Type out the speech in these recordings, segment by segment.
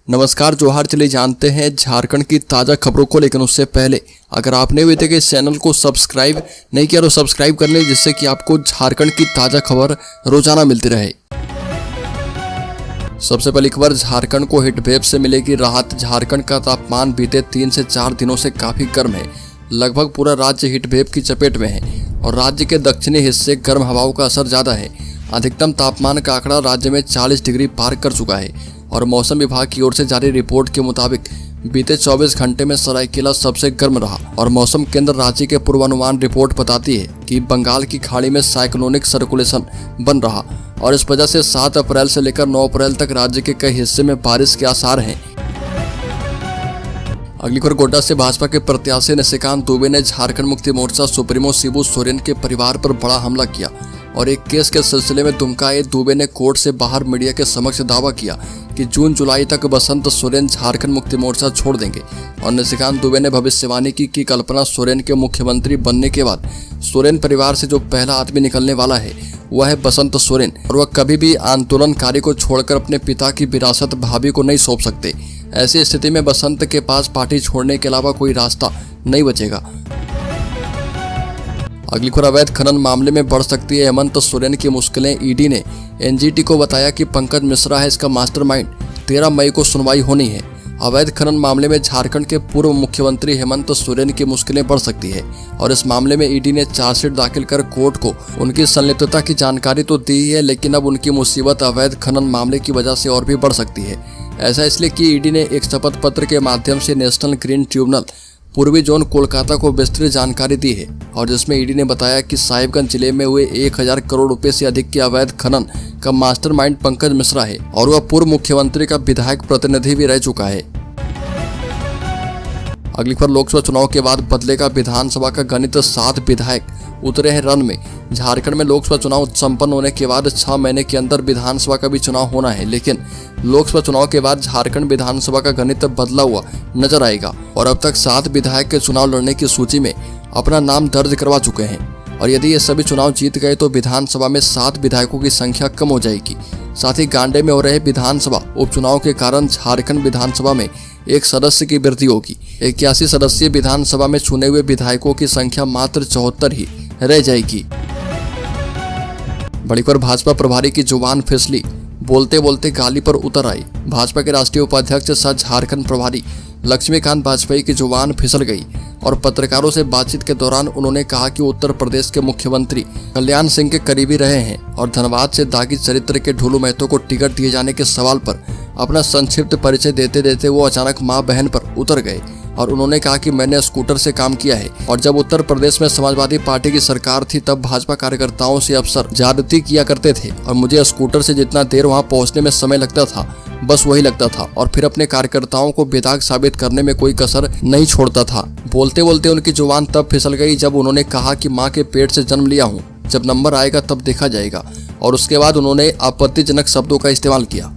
नमस्कार जोहार। चलिए जानते हैं झारखंड की ताज़ा खबरों को, लेकिन उससे पहले अगर आपने अभी तक इस चैनल को सब्सक्राइब नहीं किया तो सब्सक्राइब कर लें, जिससे कि आपको झारखंड की ताज़ा खबर रोजाना मिलती रहे। सबसे पहली खबर, झारखंड को हीटवेव से मिलेगी राहत। झारखंड का तापमान बीते 3 से 4 दिनों से काफी गर्म है। लगभग पूरा राज्य हीटवेव की चपेट में है और राज्य के दक्षिणी हिस्से गर्म हवाओं का असर ज्यादा है। अधिकतम तापमान का आंकड़ा राज्य में 40 डिग्री पार कर चुका है और मौसम विभाग की ओर से जारी रिपोर्ट के मुताबिक बीते 24 घंटे में सरायकेला सबसे गर्म रहा और मौसम केंद्र रांची के पूर्वानुमान रिपोर्ट बताती है कि बंगाल की खाड़ी में साइक्लोनिक सर्कुलेशन बन रहा और इस वजह से 7 अप्रैल से लेकर 9 अप्रैल तक राज्य के कई हिस्से में बारिश के आसार हैं। अगली खबर, गोड्डा से भाजपा के प्रत्याशी निशिकांत दुबे ने झारखंड मुक्ति मोर्चा सुप्रीमो शिबू सोरेन के परिवार पर बड़ा हमला किया और एक केस के सिलसिले में दुमका आए दुबे ने कोर्ट से बाहर मीडिया के समक्ष दावा किया कि जून जुलाई तक बसंत सोरेन झारखंड मुक्ति मोर्चा छोड़ देंगे। और निशिकांत दुबे ने भविष्यवाणी की कि कल्पना सोरेन के मुख्यमंत्री बनने के बाद सोरेन परिवार से जो पहला आदमी निकलने वाला है वह है बसंत सोरेन और वह कभी भी आंदोलनकारी को छोड़कर अपने पिता की विरासत भाभी को नहीं सौंप सकते। ऐसी स्थिति में बसंत के पास पार्टी छोड़ने के अलावा कोई रास्ता नहीं बचेगा। अगली खबर, अवैध खनन मामले में बढ़ सकती है हेमंत सोरेन की मुश्किलें। ईडी ने एनजीटी को बताया कि पंकज मिश्रा है इसका मास्टरमाइंड। 13 मई को सुनवाई होनी है। अवैध खनन मामले में झारखंड के पूर्व मुख्यमंत्री हेमंत सोरेन की मुश्किलें बढ़ सकती है और इस मामले में ईडी ने चार्जशीट दाखिल कर कोर्ट को उनकी संलिप्तता की जानकारी तो दी है, लेकिन अब उनकी मुसीबत अवैध खनन मामले की वजह से और भी बढ़ सकती है। ऐसा इसलिए कि ईडी ने एक शपथ पत्र के माध्यम से नेशनल ग्रीन ट्रिब्यूनल पूर्वी जोन कोलकाता को विस्तृत जानकारी दी है और जिसमें ईडी ने बताया कि साहिबगंज जिले में हुए 1000 करोड़ रुपए से अधिक के अवैध खनन का मास्टरमाइंड पंकज मिश्रा है और वह पूर्व मुख्यमंत्री का विधायक प्रतिनिधि भी रह चुका है। अगली खबर, लोकसभा चुनाव के बाद बदलेगा विधानसभा का गणित। 7 विधायक उतरे हैं रन में। झारखंड में लोकसभा चुनाव संपन्न होने के बाद 6 महीने के अंदर विधानसभा का भी चुनाव होना है, लेकिन लोकसभा चुनाव के बाद झारखंड विधानसभा का गणित बदला हुआ नजर आएगा और अब तक 7 विधायक के चुनाव लड़ने की सूची में अपना नाम दर्ज करवा चुके हैं और यदि ये सभी चुनाव जीत गए तो विधानसभा में 7 विधायकों की संख्या कम हो जाएगी। साथ ही गांडे में हो रहे विधानसभा उपचुनाव के कारण झारखंड विधानसभा में एक सदस्य की वृद्धि होगी। 81 सदस्यीय विधानसभा में चुने हुए विधायकों की संख्या मात्र 74 ही रह जाएगी। बड़ी खबर, भाजपा प्रभारी की जुबान फिसली, बोलते बोलते गाली पर उतर आई। भाजपा के राष्ट्रीय उपाध्यक्ष सह झारखंड प्रभारी लक्ष्मीकांत वाजपेयी की जुबान फिसल गई और पत्रकारों से बातचीत के दौरान उन्होंने कहा कि उत्तर प्रदेश के मुख्यमंत्री कल्याण सिंह के करीबी रहे हैं और धनबाद से दागी चरित्र के ढोलू महतो को टिकट दिए जाने के सवाल पर अपना संक्षिप्त परिचय देते देते वो अचानक मां बहन पर उतर गए और उन्होंने कहा कि मैंने स्कूटर से काम किया है और जब उत्तर प्रदेश में समाजवादी पार्टी की सरकार थी तब भाजपा कार्यकर्ताओं से अफसर ज्यादती किया करते थे और मुझे स्कूटर से जितना देर वहां पहुंचने में समय लगता था बस वही लगता था और फिर अपने कार्यकर्ताओं को बेदाग साबित करने में कोई कसर नहीं छोड़ता था। बोलते बोलते उनकी जुबान तब फिसल गई जब उन्होंने कहा कि माँ के पेट से जन्म लिया हूँ, जब नंबर आएगा तब देखा जाएगा और उसके बाद उन्होंने आपत्तिजनक शब्दों का इस्तेमाल किया।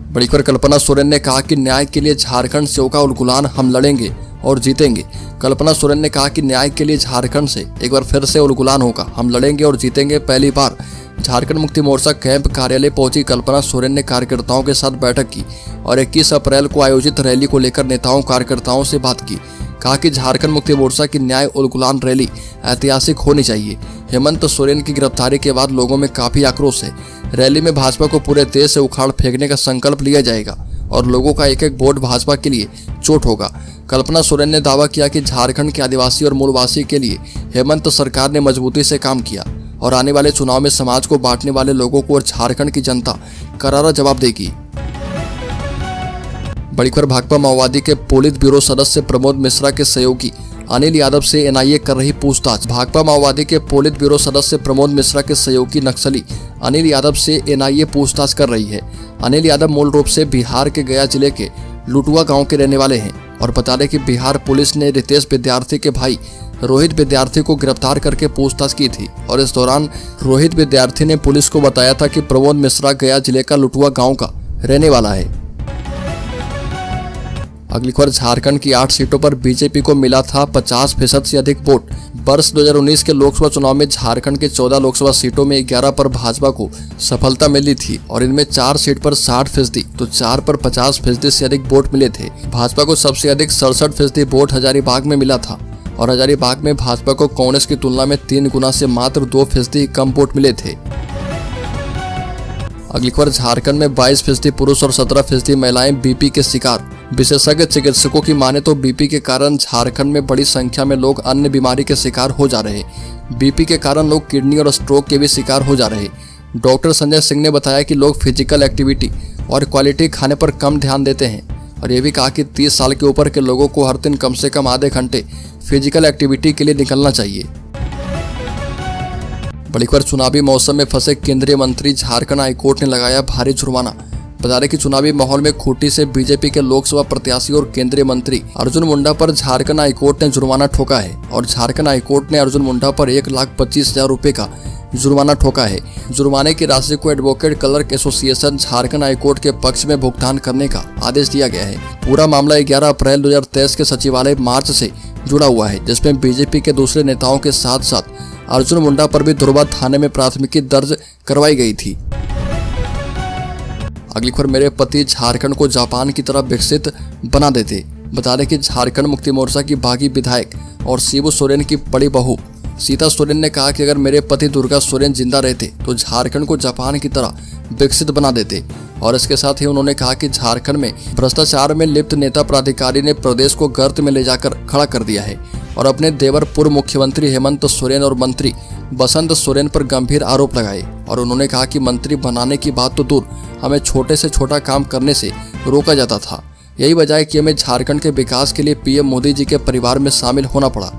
बड़ी खबर, कल्पना सोरेन ने कहा कि न्याय के लिए झारखंड से होगा उलगुलान, हम लड़ेंगे और जीतेंगे। कल्पना सोरेन ने कहा कि न्याय के लिए झारखंड से एक बार फिर से उलगुलान होगा, हम लड़ेंगे और जीतेंगे। पहली बार झारखंड मुक्ति मोर्चा कैंप कार्यालय पहुंची कल्पना सोरेन ने कार्यकर्ताओं के साथ बैठक की और 21 अप्रैल को आयोजित रैली को लेकर नेताओं कार्यकर्ताओं से बात की। कहा कि झारखंड मुक्ति मोर्चा की न्याय उलगुलान रैली ऐतिहासिक होनी चाहिए। हेमंत सोरेन की गिरफ्तारी के बाद लोगों में काफी आक्रोश है। रैली में भाजपा को पूरे देश से उखाड़ फेंकने का संकल्प लिया जाएगा और लोगों का एक एक वोट भाजपा के लिए चोट होगा। कल्पना सोरेन ने दावा किया कि झारखंड के आदिवासी और मूलवासी के लिए हेमंत सरकार ने मजबूती से काम किया और आने वाले चुनाव में समाज को बांटने वाले लोगों को और झारखंड की जनता करारा जवाब देगी। बड़ी खबर, भाकपा माओवादी के पोलित ब्यूरो सदस्य प्रमोद मिश्रा के सहयोगी अनिल यादव से एनआईए कर रही पूछताछ। भाकपा माओवादी के पोलित ब्यूरो सदस्य प्रमोद मिश्रा के सहयोगी नक्सली अनिल यादव से एनआईए पूछताछ कर रही है। अनिल यादव मूल रूप से बिहार के गया जिले के लुटुआ गांव के रहने वाले हैं और बता दें कि बिहार पुलिस ने रितेश विद्यार्थी के भाई रोहित विद्यार्थी को गिरफ्तार करके पूछताछ की थी और इस दौरान रोहित विद्यार्थी ने पुलिस को बताया था कि प्रमोद मिश्रा गया जिले का लुटुआ गांव का रहने वाला है। अगली खबर, झारखंड की 8 सीटों पर बीजेपी को मिला था 50% से अधिक वोट। वर्ष 2019 के लोकसभा चुनाव में झारखंड के 14 लोकसभा सीटों में 11 पर भाजपा को सफलता मिली थी और इनमें 4 सीट पर 60% तो 4 पर 50% से अधिक वोट मिले थे। भाजपा को सबसे अधिक 67% वोट हजारीबाग में मिला था और हजारीबाग में भाजपा को कांग्रेस की तुलना में 3 गुना से मात्र 2% कम वोट मिले थे। अगली खबर, झारखंड में 22% पुरुष और 17% महिलाएं बीपी के शिकार। विशेषज्ञ चिकित्सकों की माने तो बीपी के कारण झारखंड में बड़ी संख्या में लोग अन्य बीमारी के शिकार हो जा रहे। बीपी के कारण लोग किडनी और स्ट्रोक के भी शिकार हो जा रहे। डॉक्टर संजय सिंह ने बताया कि लोग फिजिकल एक्टिविटी और क्वालिटी खाने पर कम ध्यान देते हैं और ये भी कहा कि 30 साल के ऊपर के लोगों को हर दिन कम से कम आधे घंटे फिजिकल एक्टिविटी के लिए निकलना चाहिए। बड़ी खबर, चुनावी मौसम में फंसे केंद्रीय मंत्री, झारखंड हाईकोर्ट ने लगाया भारी जुर्माना। बता दें कि चुनावी माहौल में खूंटी से बीजेपी के लोकसभा प्रत्याशी और केंद्रीय मंत्री अर्जुन मुंडा पर झारखंड हाईकोर्ट ने जुर्माना ठोका है और झारखंड हाईकोर्ट ने अर्जुन मुंडा पर 1,25,000 रुपए का जुर्माना ठोका है। जुर्माने की राशि को advocate clerk association Jharkhand high court के पक्ष में भुगतान करने का आदेश दिया गया है। पूरा मामला 11 अप्रैल 2023 के सचिवालय मार्च से जुड़ा हुआ है, जिसमें बीजेपी के दूसरे नेताओं के साथ साथ अर्जुन मुंडा पर भी धुरवा थाने में प्राथमिकी दर्ज करवाई गई थी। अगली खबर, मेरे पति झारखंड को जापान की तरह विकसित बना देते। बता दें कि झारखंड मुक्ति मोर्चा की बागी विधायक और शिबू सोरेन की बड़ी बहू सीता सोरेन ने कहा कि अगर मेरे पति दुर्गा सोरेन जिंदा रहते तो झारखंड को जापान की तरह विकसित बना देते। और इसके साथ ही उन्होंने कहा कि झारखंड में भ्रष्टाचार में लिप्त नेता प्राधिकारी ने प्रदेश को गर्त में ले जाकर खड़ा कर दिया है और अपने देवर पूर्व मुख्यमंत्री हेमंत सोरेन और मंत्री बसंत सोरेन पर गंभीर आरोप लगाए। और उन्होंने कहा कि मंत्री बनाने की बात तो दूर, हमें छोटे से छोटा काम करने से रोका जाता था। यही वजह है कि हमें झारखंड के विकास के लिए पीएम मोदी जी के परिवार में शामिल होना पड़ा।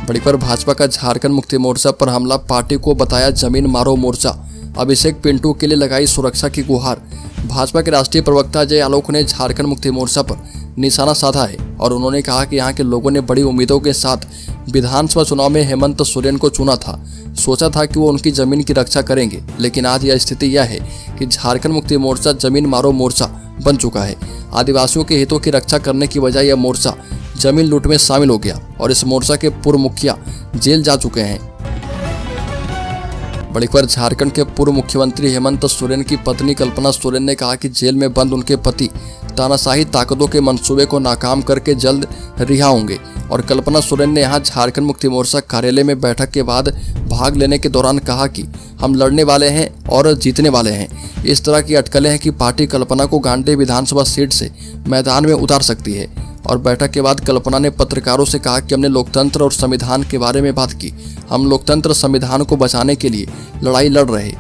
बड़ी खबर, भाजपा का झारखंड मुक्ति मोर्चा पर हमला, पार्टी को बताया जमीन मारो मोर्चा। अभिषेक पिंटू के लिए लगाई सुरक्षा की गुहार। भाजपा के राष्ट्रीय प्रवक्ता अजय आलोक ने झारखंड मुक्ति मोर्चा पर निशाना साधा है और उन्होंने कहा कि यहाँ के लोगों ने बड़ी उम्मीदों के साथ विधानसभा चुनाव में हेमंत सोरेन को चुना था। सोचा था कि वो उनकी जमीन की रक्षा करेंगे, लेकिन आज यह स्थिति यह है कि झारखंड मुक्ति मोर्चा जमीन मारो मोर्चा बन चुका है। आदिवासियों के हितों की रक्षा करने की बजाय यह मोर्चा जमीन लूट में शामिल हो गया और इस मोर्चा के पूर्व मुखिया जेल जा चुके हैं। बड़ी खबर, झारखंड के पूर्व मुख्यमंत्री हेमंत सोरेन की पत्नी कल्पना सोरेन ने कहा कि जेल में बंद उनके पति तानाशाही ताकतों के मंसूबे को नाकाम करके जल्द रिहा होंगे। और कल्पना सोरेन ने यहां झारखंड मुक्ति मोर्चा कार्यालय में बैठक के बाद भाग लेने के दौरान कहा कि हम लड़ने वाले हैं और जीतने वाले हैं। इस तरह की अटकलें हैं कि पार्टी कल्पना को गांधी विधानसभा सीट से मैदान में उतार सकती है। और बैठक के बाद कल्पना ने पत्रकारों से कहा कि हमने लोकतंत्र और संविधान के बारे में बात की। हम लोकतंत्र संविधान को बचाने के लिए लड़ाई लड़ रहे।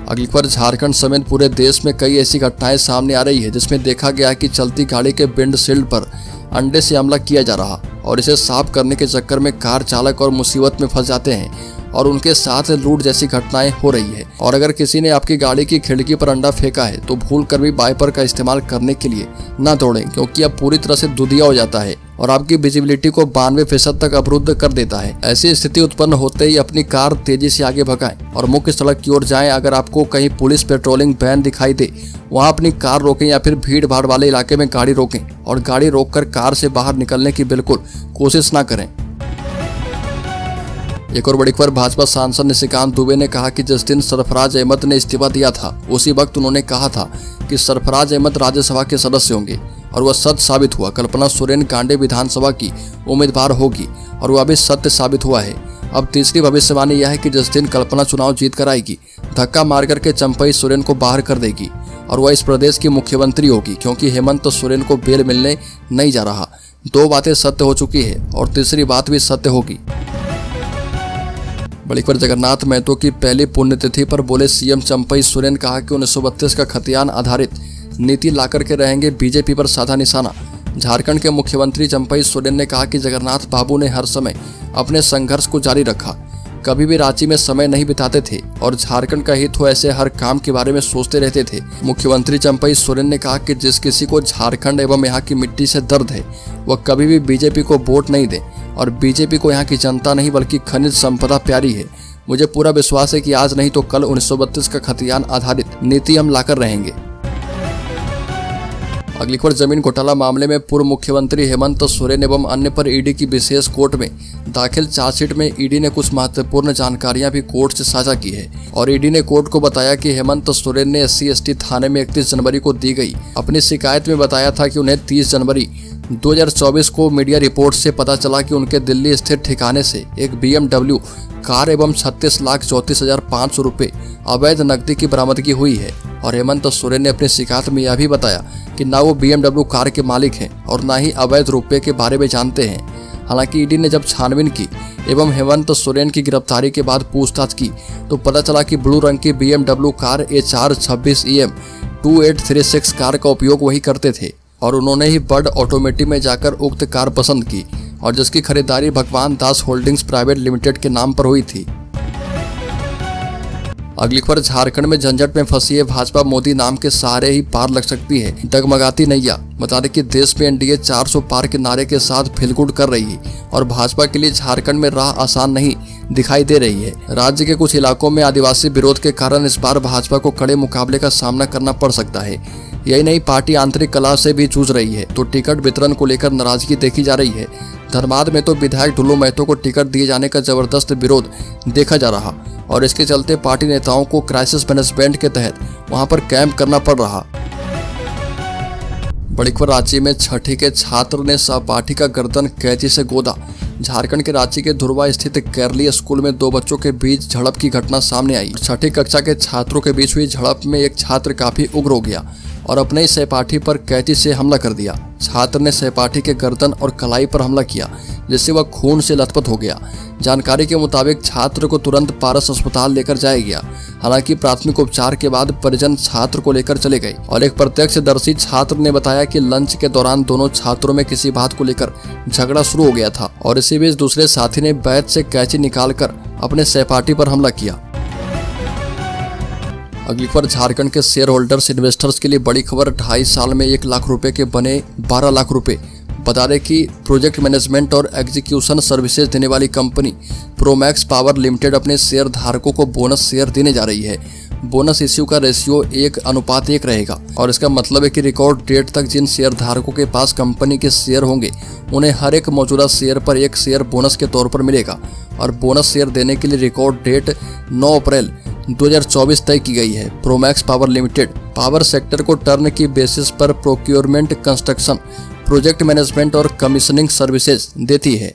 अगली खबर, झारखंड समेत पूरे देश में कई ऐसी घटनाएं सामने आ रही है जिसमें देखा गया कि चलती गाड़ी के विंडशील्ड पर अंडे से हमला किया जा रहा और इसे साफ करने के चक्कर में कार चालक और मुसीबत में फंस जाते हैं और उनके साथ लूट जैसी घटनाएं हो रही है। और अगर किसी ने आपकी गाड़ी की खिड़की पर अंडा फेंका है तो भूल कर भी वाइपर का इस्तेमाल करने के लिए ना दौड़ें, क्योंकि अब पूरी तरह से दुधिया हो जाता है और आपकी विजिबिलिटी को 92% तक अवरुद्ध कर देता है। ऐसी स्थिति उत्पन्न होते ही अपनी कार तेजी से आगे भगाएं और मुख्य सड़क की ओर जाएं। अगर आपको कहीं पुलिस पेट्रोलिंग वैन दिखाई दे, वहां अपनी कार रोकें या फिर भीड़ भाड़ वाले इलाके में गाड़ी रोकें और गाड़ी रोककर कार से बाहर निकलने की बिल्कुल कोशिश ना करें। एक और बड़ी खबर, भाजपा सांसद निशिकांत दुबे ने कहा कि जिस दिन सरफराज अहमद ने इस्तीफा दिया था उसी वक्त उन्होंने कहा था कि सरफराज अहमद राज्यसभा के सदस्य होंगे और वह सत्य साबित हुआ। कल्पना सोरेन गांधी विधानसभा की उम्मीदवार होगी और वह अभी सत्य साबित हुआ है। अब तीसरी भविष्यवाणी यह है कि जिस दिन कल्पना चुनाव जीत कर आएगी, धक्का मार करके चंपई सोरेन को बाहर कर देगी और वह इस प्रदेश की मुख्यमंत्री होगी, क्योंकि हेमंत सोरेन को बेल मिलने नहीं जा रहा। 2 बातें सत्य हो चुकी है और तीसरी बात भी सत्य होगी। बड़ी खबर, जगन्नाथ महतो की पहली पुण्यतिथि पर बोले सीएम चंपई सोरेन। कहा कि 1932 का खतियान आधारित नीति लाकर के रहेंगे बीजेपी पर साधा निशाना। झारखंड के मुख्यमंत्री चंपई सोरेन ने कहा कि जगन्नाथ बाबू ने हर समय अपने संघर्ष को जारी रखा, कभी भी रांची में समय नहीं बिताते थे और झारखंड का हित हो ऐसे हर काम के बारे में सोचते रहते थे। मुख्यमंत्री चंपई सोरेन ने कहा कि जिस किसी को झारखंड एवं यहाँ की मिट्टी से दर्द है वह कभी भी बीजेपी को वोट नहीं दे और बीजेपी को यहाँ की जनता नहीं बल्कि खनिज संपदा प्यारी है। मुझे पूरा विश्वास है कि आज नहीं तो कल 1932 का खतियान आधारित नीति हम लाकर रहेंगे। अगली खबर, जमीन घोटाला मामले में पूर्व मुख्यमंत्री हेमंत सोरेन एवं अन्य पर ईडी की विशेष कोर्ट में दाखिल चार्जशीट में ईडी ने कुछ महत्वपूर्ण जानकारियां भी कोर्ट से साझा की है। और ईडी ने कोर्ट को बताया कि हेमंत सोरेन ने SC/ST थाने में 31 जनवरी को दी गई अपनी शिकायत में बताया था कि उन्हें 30 जनवरी 2024 को मीडिया रिपोर्ट से पता चला कि उनके दिल्ली स्थित ठिकाने से एक BMW कार एवं 36,34,500 रुपये अवैध नकदी की बरामदगी हुई है। और हेमंत सोरेन ने अपनी शिकायत में यह भी बताया कि ना वो BMW कार के मालिक हैं और ना ही अवैध रुपये के बारे में जानते हैं। हालांकि ईडी ने जब छानबीन की एवं हेमंत सोरेन की गिरफ्तारी के बाद पूछताछ की तो पता चला कि ब्लू रंग की BMW car HR 26EM 2836 car का उपयोग वही करते थे और उन्होंने ही बर्ड ऑटोमेटिव में जाकर उक्त कार पसंद की और जिसकी खरीदारी भगवान दास होल्डिंग्स प्राइवेट लिमिटेड के नाम पर हुई थी। अगली खबर, झारखंड में झंझट में फंसी है भाजपा, मोदी नाम के सहारे ही पार लग सकती है डगमगाती नैया। बता दें कि देश में NDA 400 पार के नारे के साथ फिलगुड कर रही है और भाजपा के लिए झारखंड में राह आसान नहीं दिखाई दे रही है। राज्य के कुछ इलाकों में आदिवासी विरोध के कारण इस बार भाजपा को कड़े मुकाबले का सामना करना पड़ सकता है। यही नहीं, पार्टी आंतरिक कलह से भी जूझ रही है तो टिकट वितरण को लेकर नाराजगी देखी जा रही है। धर्माद में तो विधायक ढुल्लू महतो को टिकट दिए जाने का जबरदस्त विरोध देखा जा रहा और इसके चलते पार्टी नेताओं को क्राइसिस मैनेजमेंट के तहत वहां पर कैंप करना पड़ रहा। बड़ी खबर, रांची में छठी के छात्र ने सहपाठी का गर्दन कैंची से गोदा। झारखंड के रांची के धुरवा स्थित केरली स्कूल में 2 बच्चों के बीच झड़प की घटना सामने आई। छठी कक्षा के छात्रों के बीच हुई झड़प में एक छात्र काफी उग्र हो गया और अपने ही सहपाठी पर कैंची से हमला कर दिया। छात्र ने सहपाठी के गर्दन और कलाई पर हमला किया जिससे वह खून से लथपथ हो गया। जानकारी के मुताबिक छात्र को तुरंत पारस अस्पताल लेकर जाया गया। हालांकि प्राथमिक उपचार के बाद परिजन छात्र को लेकर चले गए और एक प्रत्यक्षदर्शी छात्र ने बताया कि लंच के दौरान दोनों छात्रों में किसी बात को लेकर झगड़ा शुरू हो गया था और इसी बीच दूसरे साथी ने बैग से कैंची निकालकर अपने सहपाठी पर हमला किया। अगली खबर, झारखंड के शेयर होल्डर्स इन्वेस्टर्स के लिए बड़ी खबर, 2.5 साल में 1 लाख रुपए के बने 12 लाख रुपए। बता दें कि प्रोजेक्ट मैनेजमेंट और एग्जीक्यूशन सर्विसेज देने वाली कंपनी प्रोमैक्स पावर लिमिटेड अपने शेयर धारकों को बोनस शेयर देने जा रही है। बोनस इश्यू का रेशियो 1:1 रहेगा और इसका मतलब है कि रिकॉर्ड डेट तक जिन शेयर धारकों के पास कंपनी के शेयर होंगे उन्हें हर एक मौजूदा शेयर पर 1 शेयर बोनस के तौर पर मिलेगा। और बोनस शेयर देने के लिए रिकॉर्ड डेट 9 अप्रैल 2024 तय की गई है। Pro Max power limited power sector को टर्न की बेसिस पर प्रोक्योरमेंट, कंस्ट्रक्शन, प्रोजेक्ट मैनेजमेंट और कमीशनिंग सर्विसेज देती है।